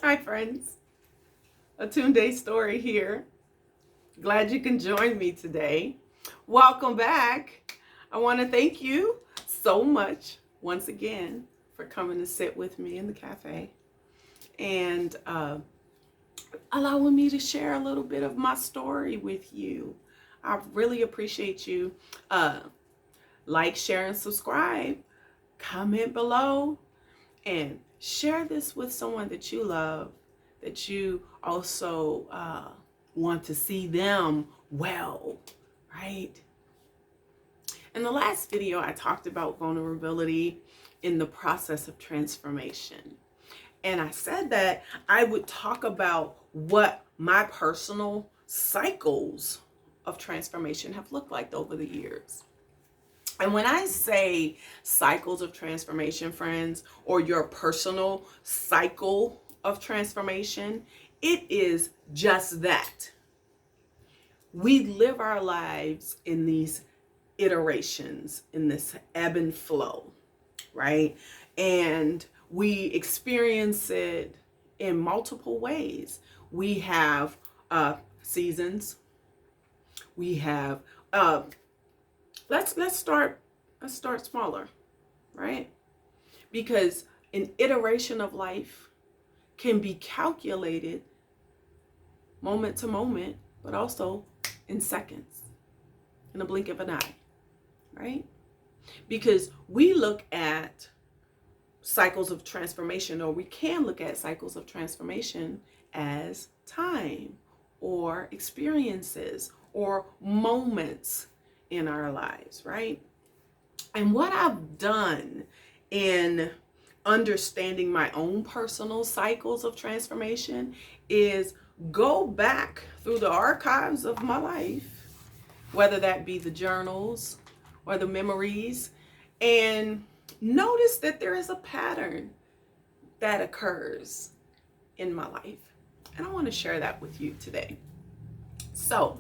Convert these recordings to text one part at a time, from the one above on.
Hi, friends. A Tunde story here. Glad you can join me today. Welcome back. I want to thank you so much once again for coming to sit with me in the cafe and allowing me to share a little bit of my story with you. I really appreciate you. Uh, like, share, and subscribe. Comment below and share this with someone that you love, that you also want to see them well, right? In the last video, I talked about vulnerability in the process of transformation. And I said that I would talk about what my personal cycles of transformation have looked like over the years. And when I say cycles of transformation, friends, or your personal cycle of transformation, it is just that. We live our lives in these iterations, in this ebb and flow, right? And we experience it in multiple ways. We have seasons. We have uh, let's start smaller, right? Because an iteration of life can be calculated moment to moment, but also in seconds, in a blink of an eye, right? Because we look at cycles of transformation, or we can look at cycles of transformation as time or experiences or moments in our lives, right? And what I've done in understanding my own personal cycles of transformation is go back through the archives of my life, whether that be the journals or the memories, and notice that there is a pattern that occurs in my life. And I want to share that with you today. So,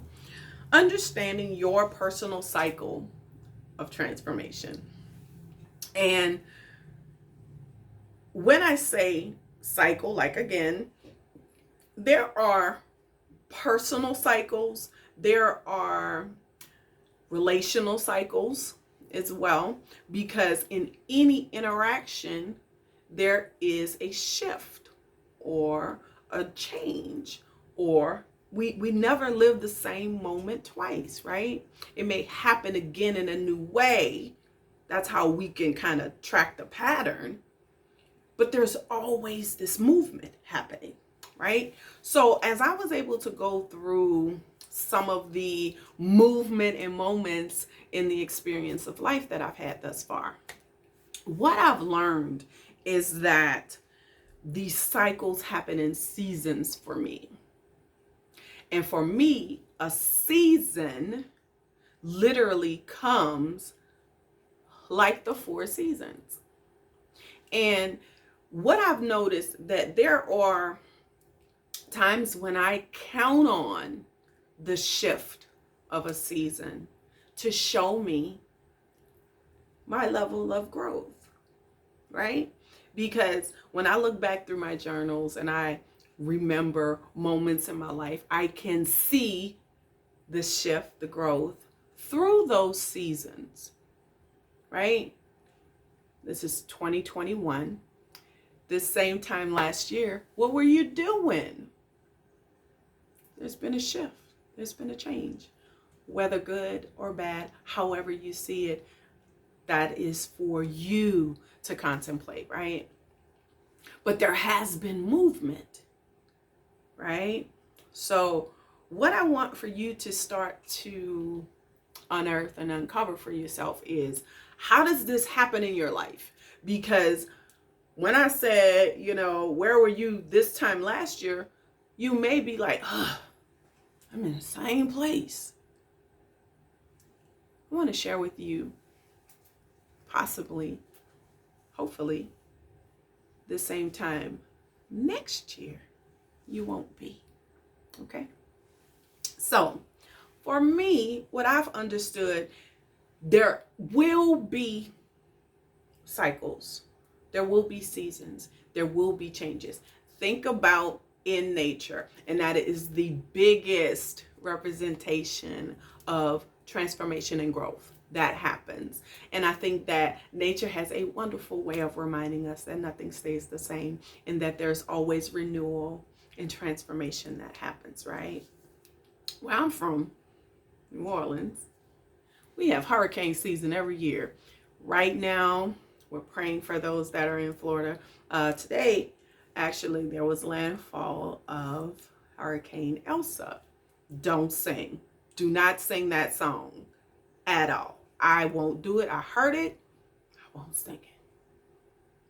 understanding your personal cycle of transformation. And when I say cycle, like again, there are personal cycles, there are relational cycles as well, because in any interaction, there is a shift or a change, or we never live the same moment twice, right? It may happen again in a new way. That's how we can kind of track the pattern. But there's always this movement happening, right? So as I was able to go through some of the movement and moments in the experience of life that I've had thus far, what I've learned is that these cycles happen in seasons for me. And for me, a season literally comes like the four seasons. And what I've noticed, that there are times when I count on the shift of a season to show me my level of growth, right? Because when I look back through my journals and I remember moments in my life, I can see the shift, the growth through those seasons, right? This is 2021. This same time last year, what were you doing? There's been a shift. There's been a change. Whether good or bad, however you see it, that is for you to contemplate, right? But there has been movement, right? So, what I want for you to start to unearth and uncover for yourself is, how does this happen in your life? Because when I said, where were you this time last year, you may be like, I'm in the same place. I want to share with you, possibly, hopefully, the same time next year, you won't be. Okay? So, for me, what I've understood, there will be cycles, there will be seasons, there will be changes. think about in nature, and that is the biggest representation of transformation and growth that happens. And I think that nature has a wonderful way of reminding us that nothing stays the same and that there's always renewal and transformation that happens, right? Where I'm from, New Orleans, we have hurricane season every year. Right now, we're praying for those that are in Florida. Today, actually, there was landfall of Hurricane Elsa. Don't sing. Do not sing that song at all. I won't do it. I heard it. I won't sing it.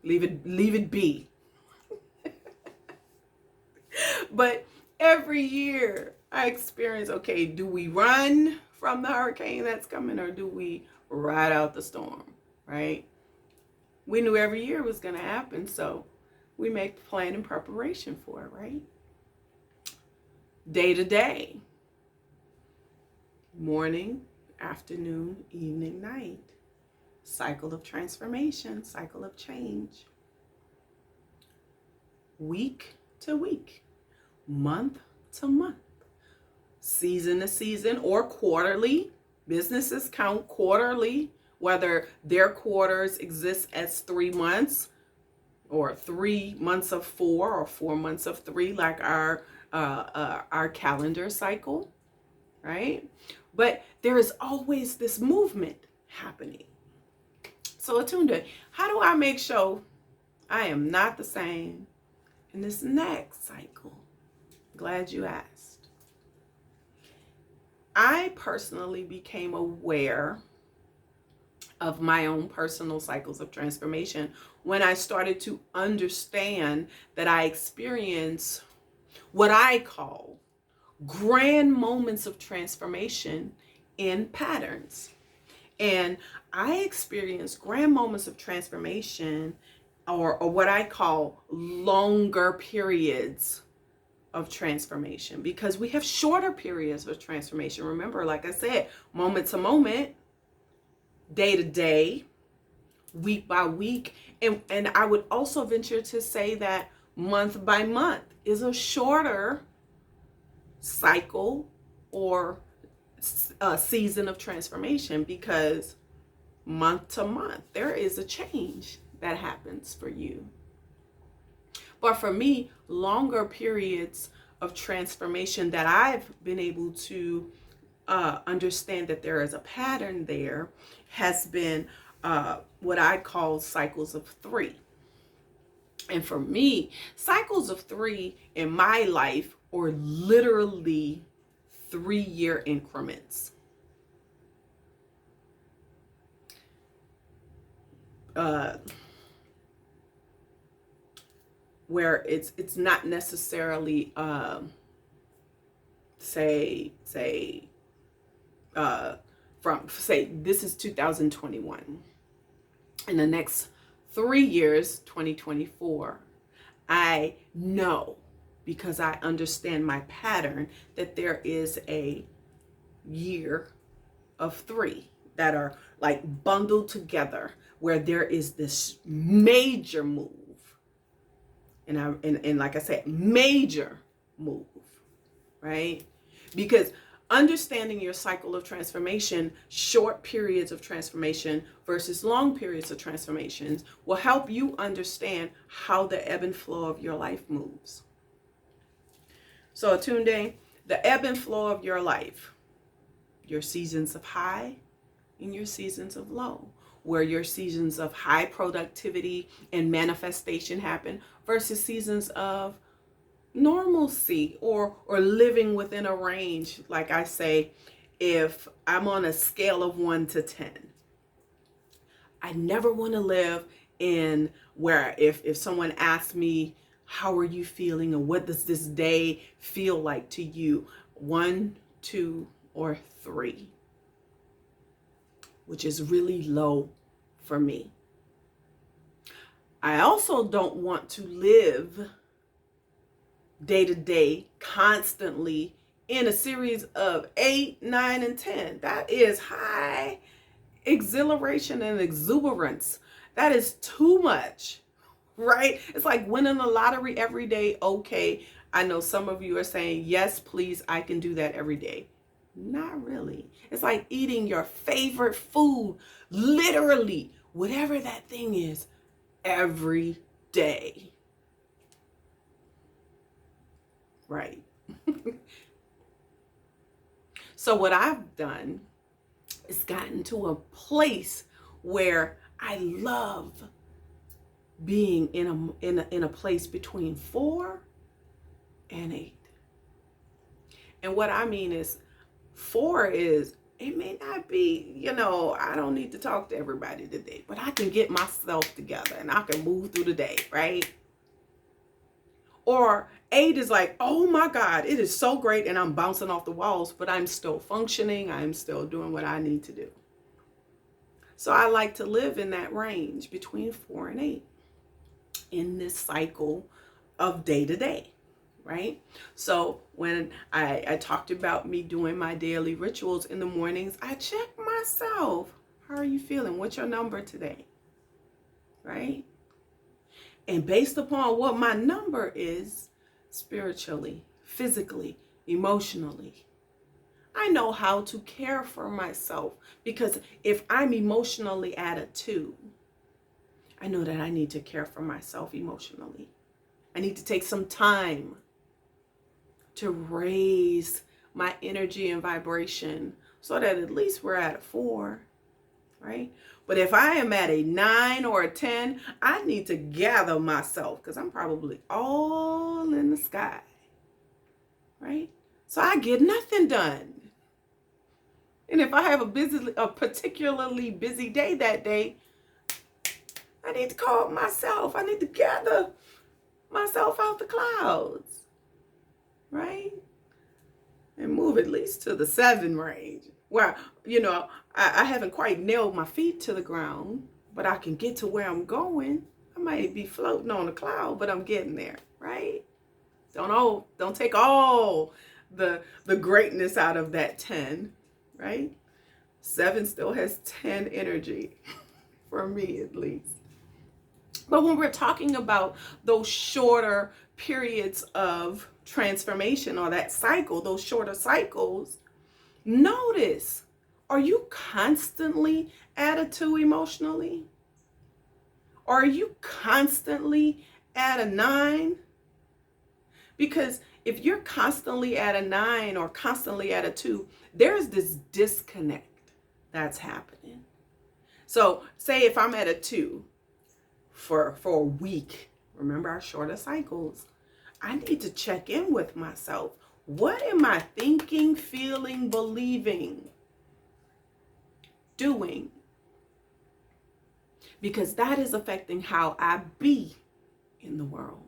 Leave it be. But every year I experience, okay, do we run from the hurricane that's coming or do we ride out the storm, right? We knew every year it was going to happen, so we make the plan and preparation for it, right? Day to day. Morning, afternoon, evening, night. Cycle of transformation, cycle of change. Week to week, month to month, season to season, or quarterly. Businesses count quarterly, whether their quarters exist as 3 months or 3 months of 4 or 4 months of 3, like our calendar cycle, right? But there is always this movement happening. So Attunde, how do I make sure I am not the same in this next cycle? Glad you asked. I personally became aware of my own personal cycles of transformation when I started to understand that I experience what I call grand moments of transformation in patterns. And I experience grand moments of transformation or what I call longer periods of transformation, because we have shorter periods of transformation. Remember, like I said, moment to moment, day to day, week by week. And I would also venture to say that month by month is a shorter cycle or a season of transformation, because month to month there is a change that happens for you. But for me, longer periods of transformation that I've been able to understand that there is a pattern there has been what I call cycles of 3. And for me, cycles of 3 in my life are literally 3-year increments. Where it's not necessarily from this is 2021. In the next 3 years, 2024, I know, because I understand my pattern, that there is a year of 3 that are like bundled together, where there is this major move. And like I said, major move, right? Because understanding your cycle of transformation, short periods of transformation versus long periods of transformations, will help you understand how the ebb and flow of your life moves. So Attunde, the ebb and flow of your life, your seasons of high and your seasons of low, where your seasons of high productivity and manifestation happen versus seasons of normalcy or living within a range. Like I say, if I'm on a scale of 1 to 10, I never want to live in where if someone asks me, how are you feeling, and what does this day feel like to you? 1, 2, or 3, which is really low for me. I also don't want to live day to day constantly in a series of 8, 9, and 10. That is high exhilaration and exuberance. That is too much right? It's like winning the lottery every day. Okay, I know some of you are saying, yes, please, I can do that every day. Not really. It's like eating your favorite food, literally, whatever that thing is, every day. Right. So what I've done is gotten to a place where I love being in a place between 4 and 8. And what I mean is 4 is, it may not be, I don't need to talk to everybody today, but I can get myself together and I can move through the day, right? Or 8 is like, oh my God, it is so great and I'm bouncing off the walls, but I'm still functioning. I'm still doing what I need to do. So I like to live in that range between 4 and 8 in this cycle of day to day, right? So when I talked about me doing my daily rituals in the mornings, I check myself. How are you feeling? What's your number today? Right? And based upon what my number is, spiritually, physically, emotionally, I know how to care for myself. Because if I'm emotionally at a 2, I know that I need to care for myself emotionally. I need to take some time to raise my energy and vibration so that at least we're at a 4, right? But if I am at a 9 or a 10, I need to gather myself because I'm probably all in the sky, right? So I get nothing done. And if I have a particularly busy day that day, I need to call myself. I need to gather myself out the clouds, right? And move at least to the 7 range where, I haven't quite nailed my feet to the ground, but I can get to where I'm going. I might be floating on a cloud, but I'm getting there, right? Don't take all the greatness out of that 10, right? 7 still has 10 energy for me at least. But when we're talking about those shorter periods of transformation or that cycle, those shorter cycles, notice, are you constantly at a 2 emotionally? Or are you constantly at a 9? Because if you're constantly at a 9 or constantly at a 2, there's this disconnect that's happening. So say if I'm at a 2 for a week, remember our shorter cycles, I need to check in with myself. What am I thinking, feeling, believing, doing? Because that is affecting how I be in the world.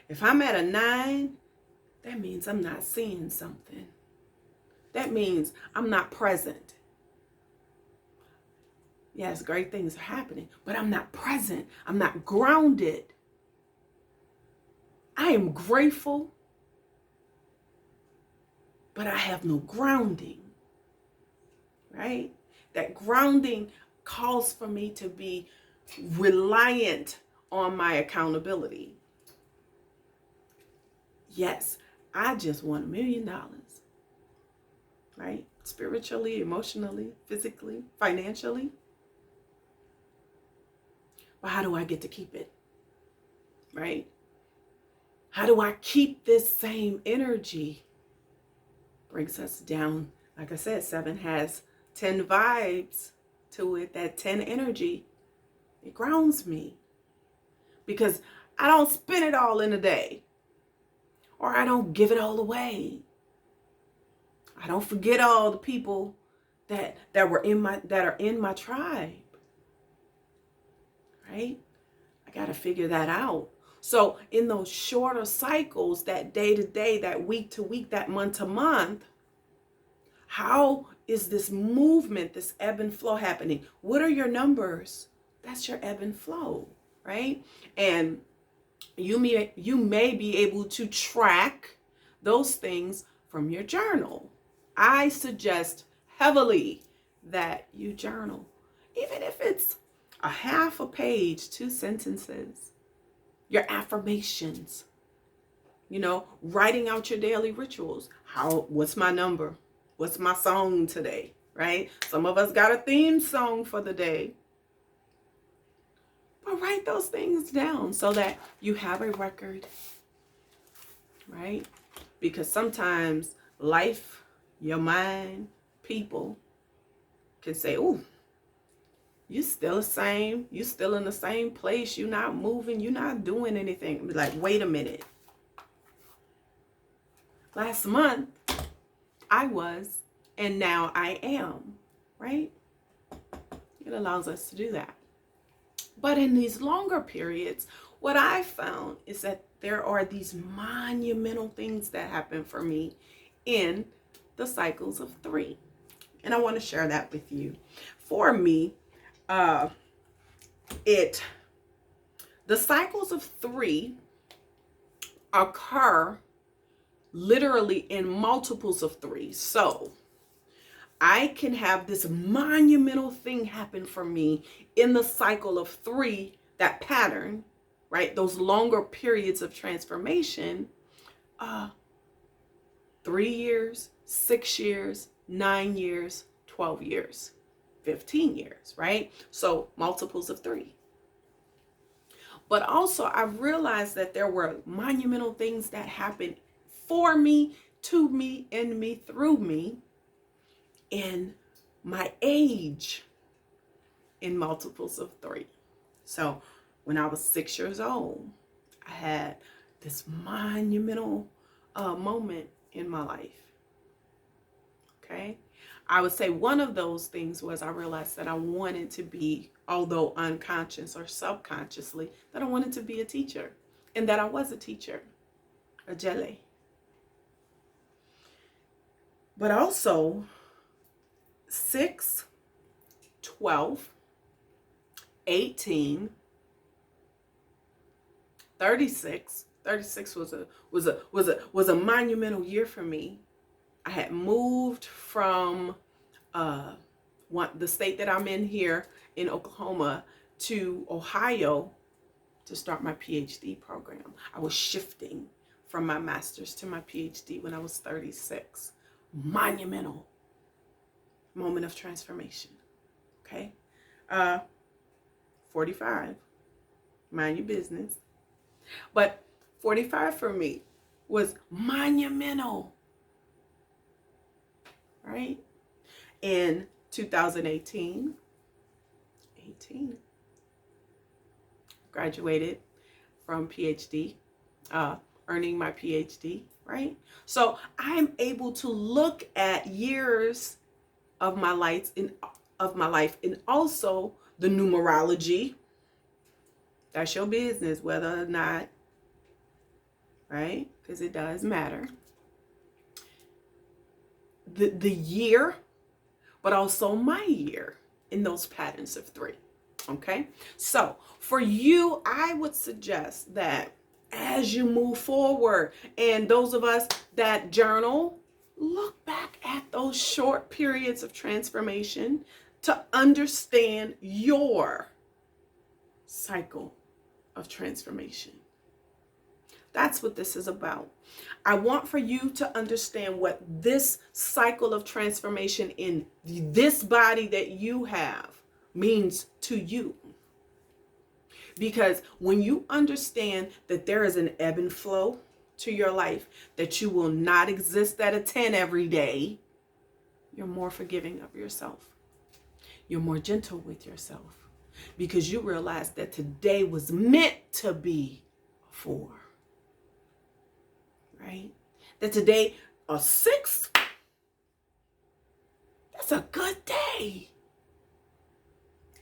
If I'm at a 9, that means I'm not seeing something. That means I'm not present. Yes, great things are happening, but I'm not present. I'm not grounded. I am grateful, but I have no grounding, right? That grounding calls for me to be reliant on my accountability. Yes, I just want $1 million, right? Spiritually, emotionally, physically, financially. But how do I get to keep it, right? How do I keep this same energy? Brings us down. Like I said, 7 has 10 vibes to it. That 10 energy, it grounds me. Because I don't spend it all in a day. Or I don't give it all away. I don't forget all the people that are in my tribe. Right? I got to figure that out. So in those shorter cycles, that day to day, that week to week, that month to month, how is this movement, this ebb and flow happening? What are your numbers? That's your ebb and flow, right? And you may be able to track those things from your journal. I suggest heavily that you journal, even if it's a half a page, 2 sentences, your affirmations, writing out your daily rituals. What's my number? What's my song today? Right? Some of us got a theme song for the day. But write those things down so that you have a record, right? Because sometimes life, your mind, people can say, "Ooh, you still the same. You still in the same place. You're not moving. You're not doing anything." Be like, wait a minute. Last month, I was, and now I am, right? It allows us to do that. But in these longer periods, what I found is that there are these monumental things that happen for me in the cycles of 3. And I want to share that with you. For me, the cycles of 3 occur literally in multiples of 3. So I can have this monumental thing happen for me in the cycle of 3, that pattern, right? Those longer periods of transformation, 3 years, 6 years, 9 years, 12 years, 15 years, right? So multiples of 3. But also I realized that there were monumental things that happened for me, to me, in me, through me, in my age, in multiples of 3. So when I was 6 years old, I had this monumental moment in my life. Okay. I would say one of those things was I realized that I wanted to be, although unconscious or subconsciously, that I wanted to be a teacher, and that I was a teacher, a jelly. But also 6, 12, 18, 36. 36 was a monumental year for me. I had moved from the state that I'm in here in Oklahoma to Ohio to start my PhD program. I was shifting from my master's to my PhD when I was 36. Monumental moment of transformation. Okay. 45, mind your business. But 45 for me was monumental, right? In 2018, graduated from PhD, earning my PhD, right? So I'm able to look at years of my life and also the numerology. That's your business, whether or not, right? Because it does matter. The year, but also my year in those patterns of 3. Okay. So for you, I would suggest that as you move forward, and those of us that journal, look back at those short periods of transformation to understand your cycle of transformation. That's what this is about. I want for you to understand what this cycle of transformation in this body that you have means to you. Because when you understand that there is an ebb and flow to your life, that you will not exist at a 10 every day, you're more forgiving of yourself. You're more gentle with yourself, because you realize that today was meant to be a 4. Right? That today, a 6, that's a good day.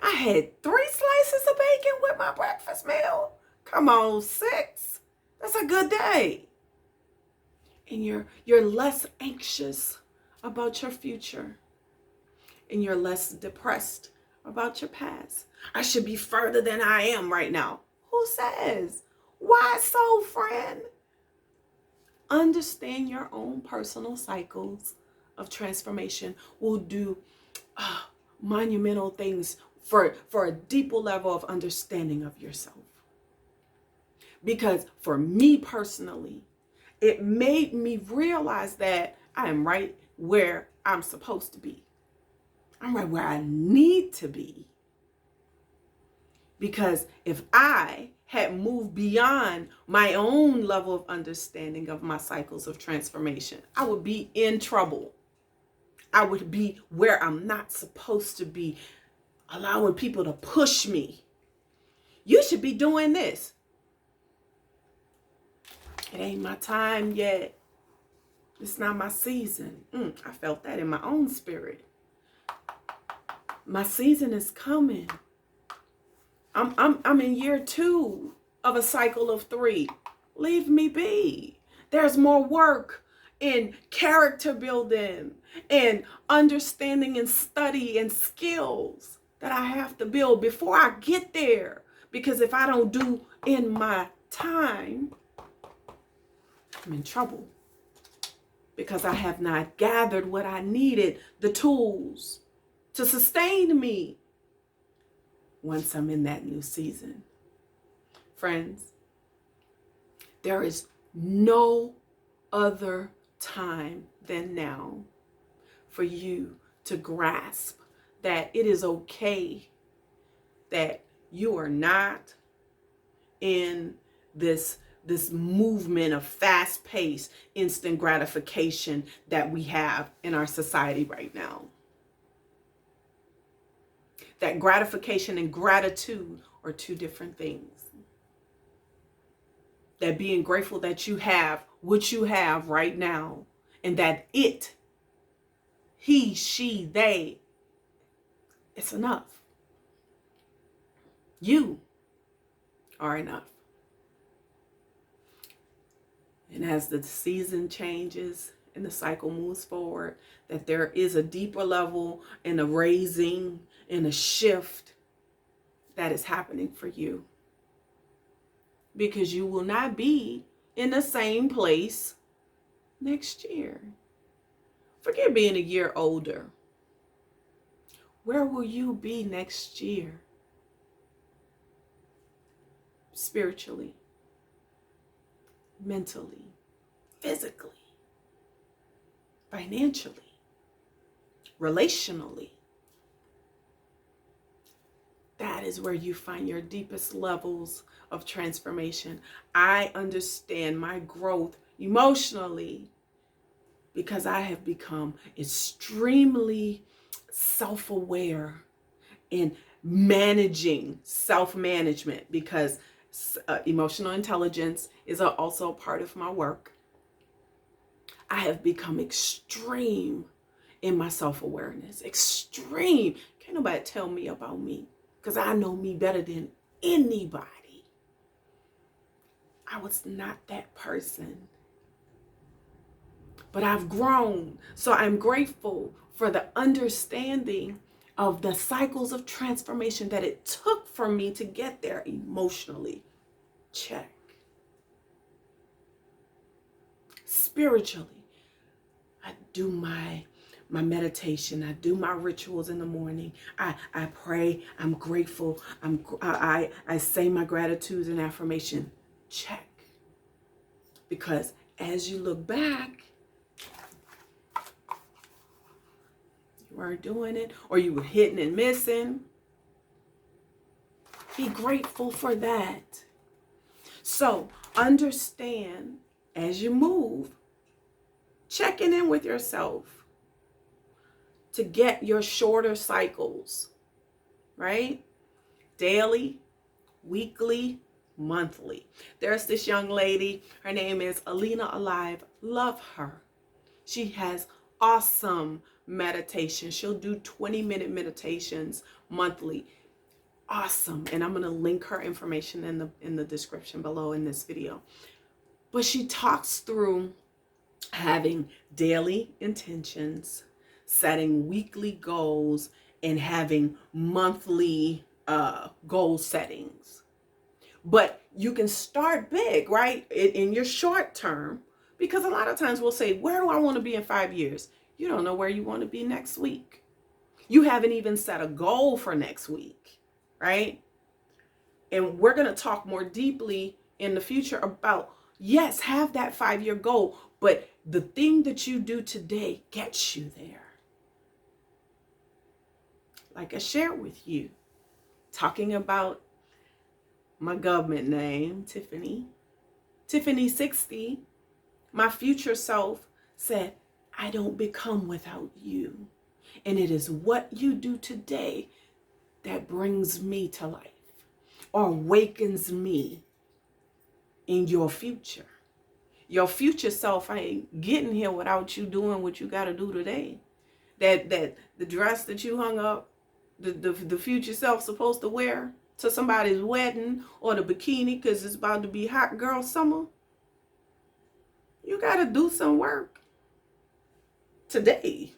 I had 3 slices of bacon with my breakfast meal. Come on, 6. That's a good day. And you're less anxious about your future. And you're less depressed about your past. I should be further than I am right now. Who says? Why so, friend? Understand your own personal cycles of transformation will do monumental things for a deeper level of understanding of yourself. Because for me personally, it made me realize that I am right where I'm supposed to be. I'm right where I need to be. Because if I had moved beyond my own level of understanding of my cycles of transformation, I would be in trouble. I would be where I'm not supposed to be, allowing people to push me. You should be doing this. It ain't my time yet. It's not my season. I felt that in my own spirit. My season is coming. I'm in year 2 of a cycle of 3. Leave me be. There's more work in character building and understanding and study and skills that I have to build before I get there. Because if I don't do in my time, I'm in trouble. Because I have not gathered what I needed, the tools to sustain me once I'm in that new season. Friends, there is no other time than now for you to grasp that it is okay that you are not in this movement of fast-paced instant gratification that we have in our society right now. That gratification and gratitude are 2 different things. That being grateful that you have what you have right now, and that it, he, she, they, it's enough. You are enough. And as the season changes and the cycle moves forward, that there is a deeper level and a raising and a shift that is happening for you. Because you will not be in the same place next year. Forget being a year older. Where will you be next year? Spiritually, mentally, physically, financially, relationally. That is where you find your deepest levels of transformation. I understand my growth emotionally because I have become extremely self-aware in managing self-management, because emotional intelligence is also a part of my work. I have become extreme in my self-awareness. Extreme. Can't nobody tell me about me, because I know me better than anybody. I was not that person. But I've grown. So I'm grateful for the understanding of the cycles of transformation that it took for me to get there emotionally. Check. Spiritually, I do my meditation. I do my rituals in the morning. I pray. I'm grateful. I say my gratitudes and affirmation. Check. Because as you look back, you weren't doing it, or you were hitting and missing. Be grateful for that. So understand, as you move, checking in with yourself to get your shorter cycles, right? Daily, weekly, monthly. There's this young lady, her name is Alina Alive. Love her. She has awesome meditation. She'll do 20-minute meditations monthly. Awesome. And I'm going to link her information in the description below in this video. But she talks through having daily intentions, setting weekly goals, and having monthly goal settings. But you can start big, right? In your short term, because a lot of times we'll say, where do I want to be in 5 years? You don't know where you want to be next week. You haven't even set a goal for next week, right? And we're going to talk more deeply in the future about, yes, have that 5-year goal, but the thing that you do today gets you there. Like I shared with you, talking about my government name, Tiffany 60, my future self said, I don't become without you. And it is what you do today that brings me to life or awakens me in your future. Your future self ain't getting here without you doing what you got to do today. That the dress that you hung up, the future self supposed to wear to somebody's wedding, or the bikini because it's about to be hot girl summer. You got to do some work today,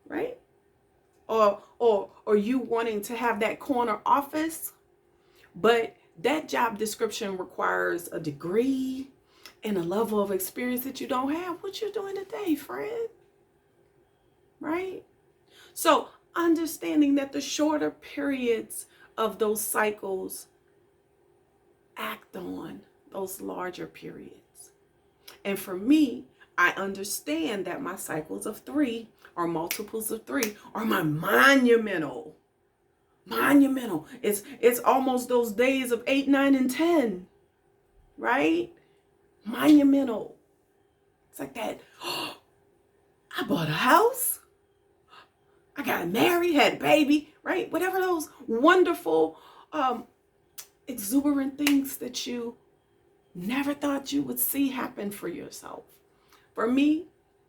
right? Or you wanting to have that corner office, but that job description requires a degree and a level of experience that you don't have. What you doing today, friend? Right? So understanding that the shorter periods of those cycles act on those larger periods. And for me, I understand that my cycles of 3 or multiples of 3 are my monumental. It's almost those days of 8, 9, and 10, right? Monumental. It's like that. Oh, I bought a house. I got married, had a baby, right? Whatever those wonderful, exuberant things that you never thought you would see happen for yourself. For me,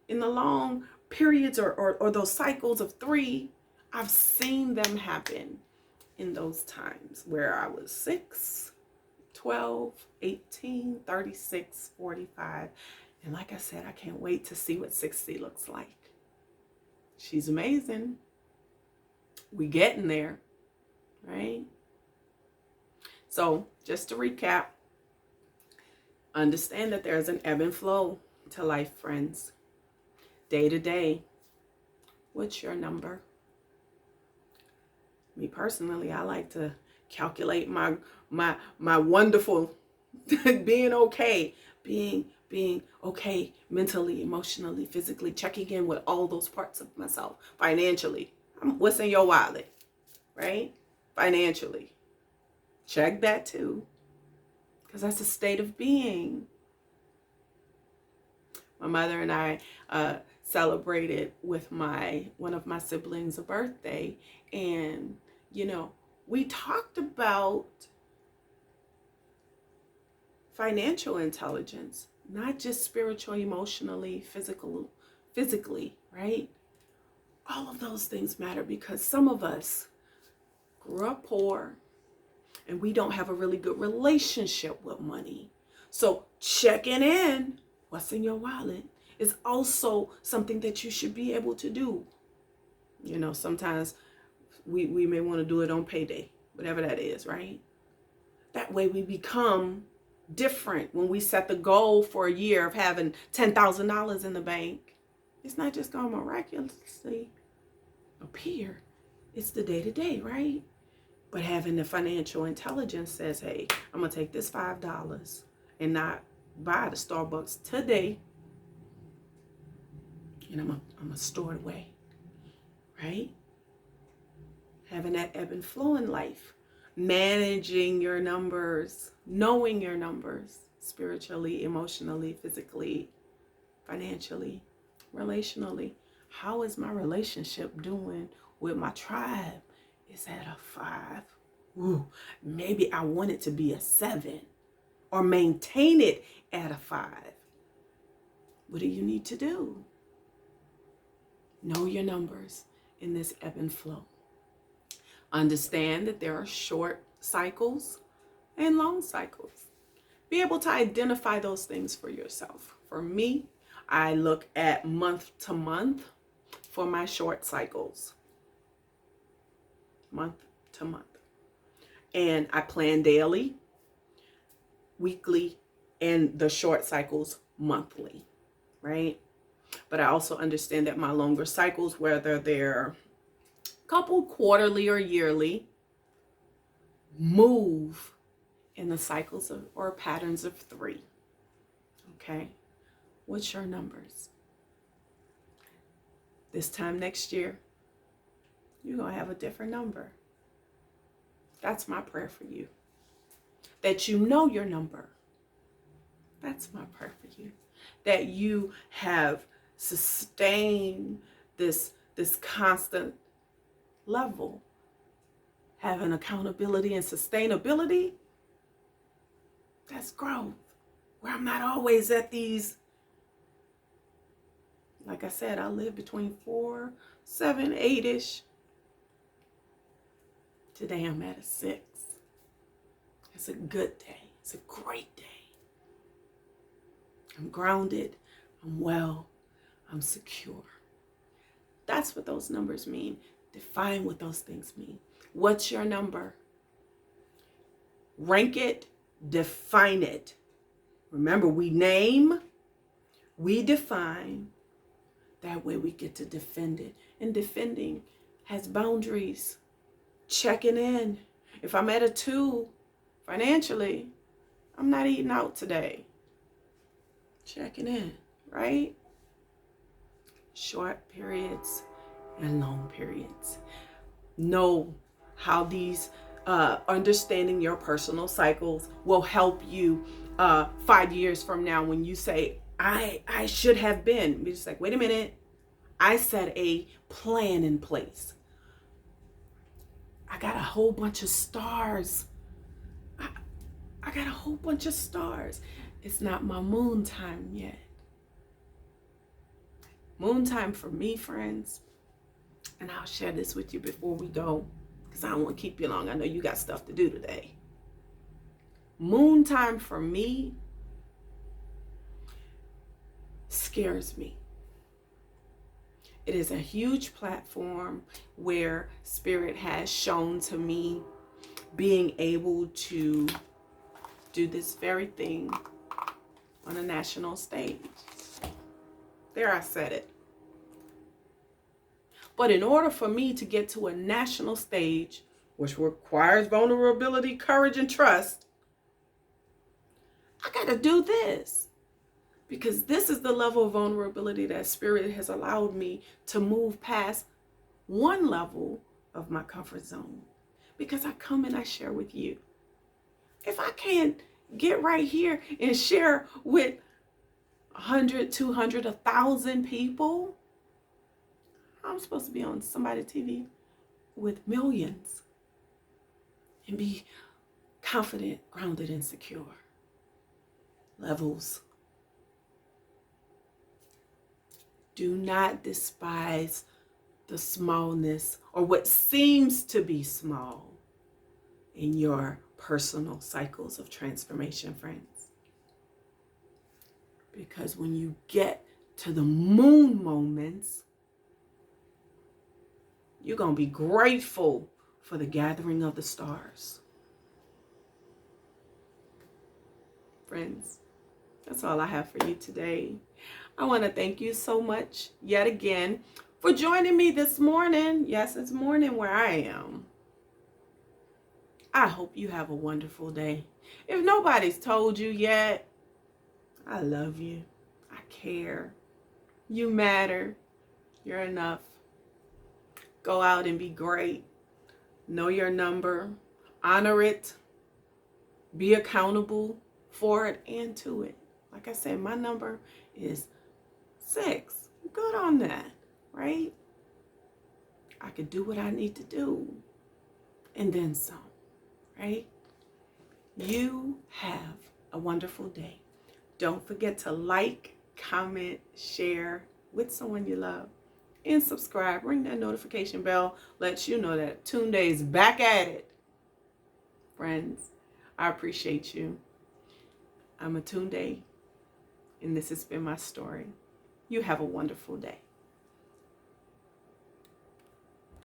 in the long periods or those cycles of 3, I've seen them happen in those times where I was 6, 12, 18, 36, 45. And like I said, I can't wait to see what 60 looks like. She's amazing. We getting there, right? So just to recap, understand that there's an ebb and flow to life, friends. Day to day, what's your number? Me personally, I like to calculate my wonderful being okay, being okay mentally, emotionally, physically, checking in with all those parts of myself. Financially, what's in your wallet, right? Financially, check that too, because that's a state of being. My mother and I celebrated with one of my siblings a birthday, and we talked about financial intelligence, not just spiritual, emotionally, physically, right? All of those things matter because some of us grew up poor and we don't have a really good relationship with money. So checking in, what's in your wallet, is also something that you should be able to do. Sometimes we may want to do it on payday, whatever that is, right? That way we become different when we set the goal for a year of having $10,000 in the bank. It's not just going to miraculously appear. It's the day-to-day, right? But having the financial intelligence says, hey, I'm going to take this $5 and not buy the Starbucks today, and I'm going to store it away, right? Having that ebb and flow in life. Managing your numbers, knowing your numbers, spiritually, emotionally, physically, financially, relationally. How is my relationship doing with my tribe? Is at a 5. Ooh, maybe I want it to be a 7 or maintain it at a 5. What do you need to do? Know your numbers in this ebb and flow. Understand that there are short cycles and long cycles. Be able to identify those things for yourself. For me, I look at month to month for my short cycles. Month to month. And I plan daily, weekly, and the short cycles monthly, right? But I also understand that my longer cycles, whether they're couple quarterly or yearly, move in the cycles of or patterns of 3. Okay? What's your numbers? This time next year, you're going to have a different number. That's my prayer for you. That you know your number. That's my prayer for you. That you have sustained this constant level. Having accountability and sustainability, that's growth. Where I'm not always at these, like I said, I live between 4, 7, 8-ish. Today I'm at a 6. It's a good day. It's a great day. I'm grounded. I'm well. I'm secure. That's what those numbers mean. Define what those things mean. What's your number? Rank it. Define it. Remember, we name, we define. That way we get to defend it. And defending has boundaries. Checking in. If I'm at a 2 financially, I'm not eating out today. Checking in, right? Short periods and long periods. Know how these understanding your personal cycles will help you 5 years from now when you say, I should have been. Be just like, wait a minute. I set a plan in place. I got a whole bunch of stars. I got a whole bunch of stars. It's not my moon time yet. Moon time for me, friends, and I'll share this with you before we go, because I don't want to keep you long. I know you got stuff to do today. Moon time for me scares me. It is a huge platform where Spirit has shown to me being able to do this very thing on a national stage. There, I said it. But in order for me to get to a national stage, which requires vulnerability, courage, and trust, I got to do this. Because this is the level of vulnerability that Spirit has allowed me to move past one level of my comfort zone. Because I come and I share with you. If I can't get right here and share with 100, 200, 1,000 people, I'm supposed to be on somebody's TV with millions and be confident, grounded, and secure. Levels. Do not despise the smallness or what seems to be small in your personal cycles of transformation, friends. Because when you get to the moon moments, you're going to be grateful for the gathering of the stars. Friends, that's all I have for you today. I want to thank you so much yet again for joining me this morning. Yes, it's morning where I am. I hope you have a wonderful day. If nobody's told you yet, I love you. I care. You matter. You're enough. Go out and be great. Know your number. Honor it. Be accountable for it and to it. Like I said, my number is 6. Good on that, right? I could do what I need to do and then some, right? You have a wonderful day. Don't forget to like, comment, share with someone you love, and subscribe. Ring that notification bell. Lets you know that Tunde is back at it. Friends, I appreciate you. I'm Atunde, and this has been my story. You have a wonderful day.